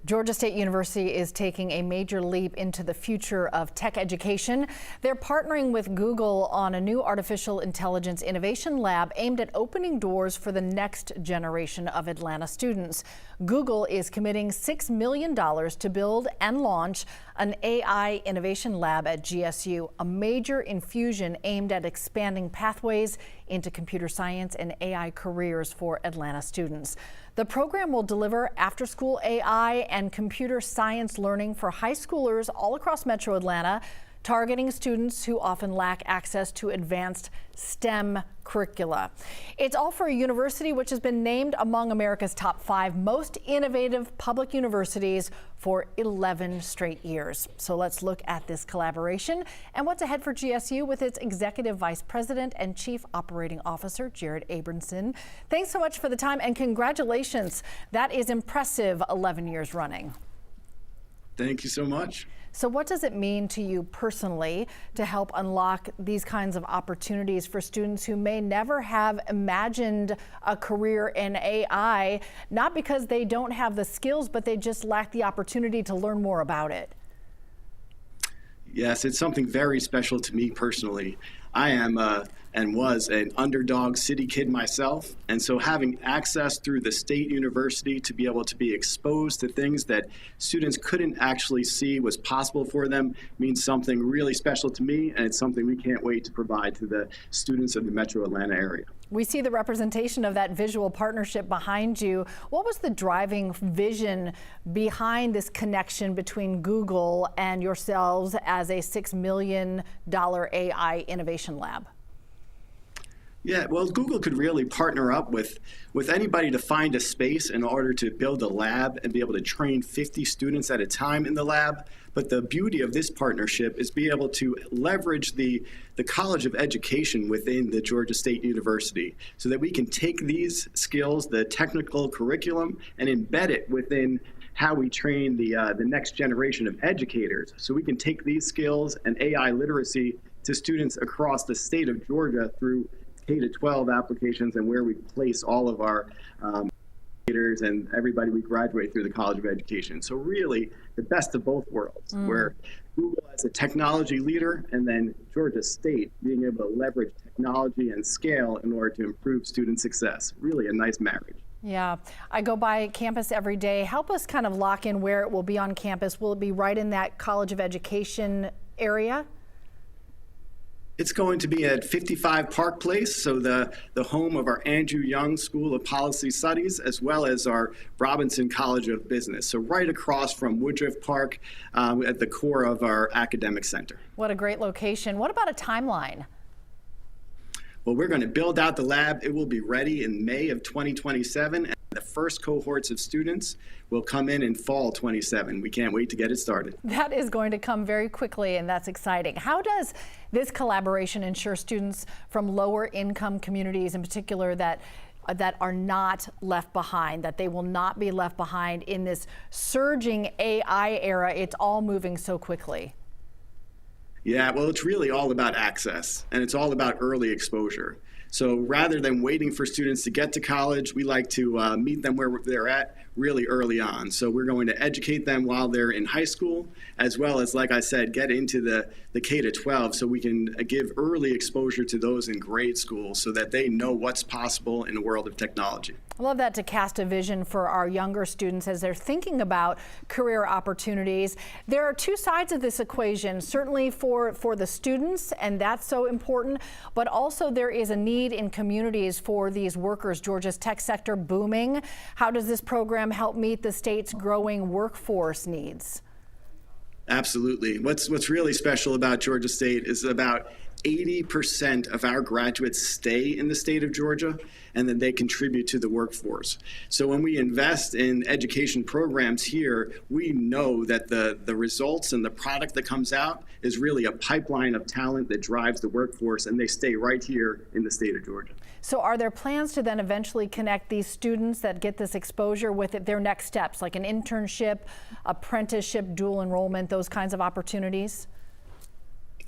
Georgia State University is taking a major leap into the future of tech education. They're partnering with Google on a new artificial intelligence innovation lab aimed at opening doors for the next generation of Atlanta students. Google is committing $6 million to build and launch an AI innovation lab at GSU, a major infusion aimed at expanding pathways into computer science and AI careers for Atlanta students. The program will deliver after-school AI and computer science learning for high schoolers all across Metro Atlanta, targeting students who often lack access to advanced STEM curricula. It's all for a university which has been named among America's top 5 most innovative public universities for 11 straight years. So let's look at this collaboration and what's ahead for GSU with its Executive Vice President and Chief Operating Officer, Abramson. Thanks so much for the time and congratulations. That is impressive, 11 years running. Thank you so much. So what does it mean to you personally to help unlock these kinds of opportunities for students who may never have imagined a career in AI, not because they don't have the skills, but they just lack the opportunity to learn more about it? Yes, it's something very special to me personally. I am and was an underdog city kid myself, and so having access through the state university to be able to be exposed to things that students couldn't actually see was possible for them means something really special to me, and it's something we can't wait to provide to the students of the Metro Atlanta area. We see the representation of that visual partnership behind you. What was the driving vision behind this connection between Google and yourselves as a $6 million AI innovation lab? Yeah, well, Google could really partner up with anybody to find a space in order to build a lab and be able to train 50 students at a time in the lab. But the beauty of this partnership is be able to leverage the College of Education within the Georgia State University so that we can take these skills, the technical curriculum, and embed it within how we train the next generation of educators. So we can take these skills and AI literacy to students across the state of Georgia through K-12 applications and where we place all of our educators and everybody we graduate through the College of Education. So really the best of both worlds, where Google as a technology leader and then Georgia State being able to leverage technology and scale in order to improve student success. Really a nice marriage. Yeah, I go by campus every day. Help us kind of lock in where it will be on campus. Will it be right in that College of Education area? It's going to be at 55 Park Place, so the home of our Andrew Young School of Policy Studies, as well as our Abramson College of Business. So right across from Woodruff Park at the core of our academic center. What a great location. What about a timeline? Well, we're going to build out the lab. It will be ready in May of 2027. And the first cohorts of students will come in fall 27. We can't wait to get it started. That is going to come very quickly, and that's exciting. How does this collaboration ensure students from lower income communities in particular that are not left behind, that they will not be left behind in this surging AI era? It's all moving so quickly. Yeah, well, it's really all about access, and it's all about early exposure. So rather than waiting for students to get to college, we like to meet them where they're at really early on. So we're going to educate them while they're in high school, as well as, like I said, get into the K-12 so we can give early exposure to those in grade school so that they know what's possible in the world of technology. I love that, to cast a vision for our younger students as they're thinking about career opportunities. There are two sides of this equation, certainly for the students, and that's so important, but also there is a need in communities for these workers. Georgia's tech sector booming. How does this program help meet the state's growing workforce needs? Absolutely. What's really special about Georgia State is about 80% of our graduates stay in the state of Georgia, and then they contribute to the workforce. So when we invest in education programs here, we know that the results and the product that comes out is really a pipeline of talent that drives the workforce, and they stay right here in the state of Georgia. So are there plans to then eventually connect these students that get this exposure with their next steps, like an internship, apprenticeship, dual enrollment, those kinds of opportunities?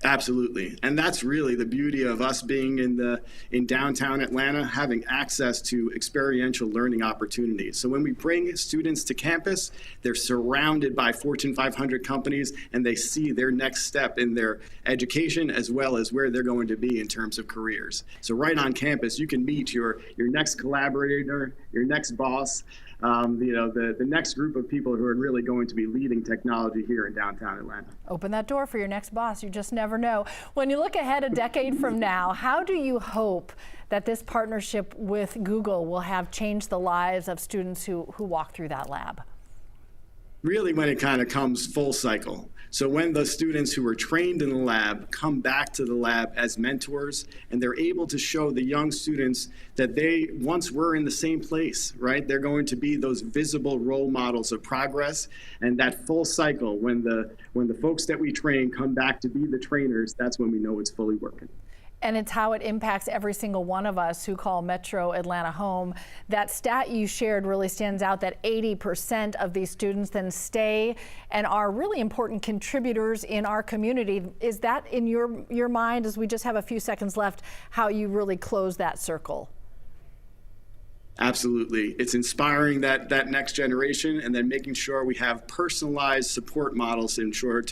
Absolutely. And that's really the beauty of us being in downtown Atlanta, having access to experiential learning opportunities. So when we bring students to campus, they're surrounded by Fortune 500 companies, and they see their next step in their education as well as where they're going to be in terms of careers. So right on campus, you can meet your next collaborator, your next boss, the next group of people who are really going to be leading technology here in downtown Atlanta. Open that door for your next boss. You just never know. When you look ahead a decade from now, how do you hope that this partnership with Google will have changed the lives of students who walk through that lab? Really, when it kind of comes full cycle. So when the students who were trained in the lab come back to the lab as mentors, and they're able to show the young students that they once were in the same place, right? They're going to be those visible role models of progress. And that full cycle, when the folks that we train come back to be the trainers, that's when we know it's fully working. And it's how it impacts every single one of us who call Metro Atlanta home. That stat you shared really stands out, that 80% of these students then stay and are really important contributors in our community. Is that in your mind, as we just have a few seconds left, how you really close that circle? Absolutely. It's inspiring that next generation, and then making sure we have personalized support models to ensure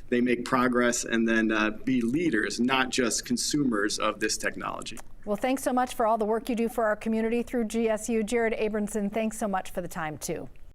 they make progress and then be leaders, not just consumers of this technology. Well, thanks so much for all the work you do for our community through GSU. Jared Abramson, thanks so much for the time too.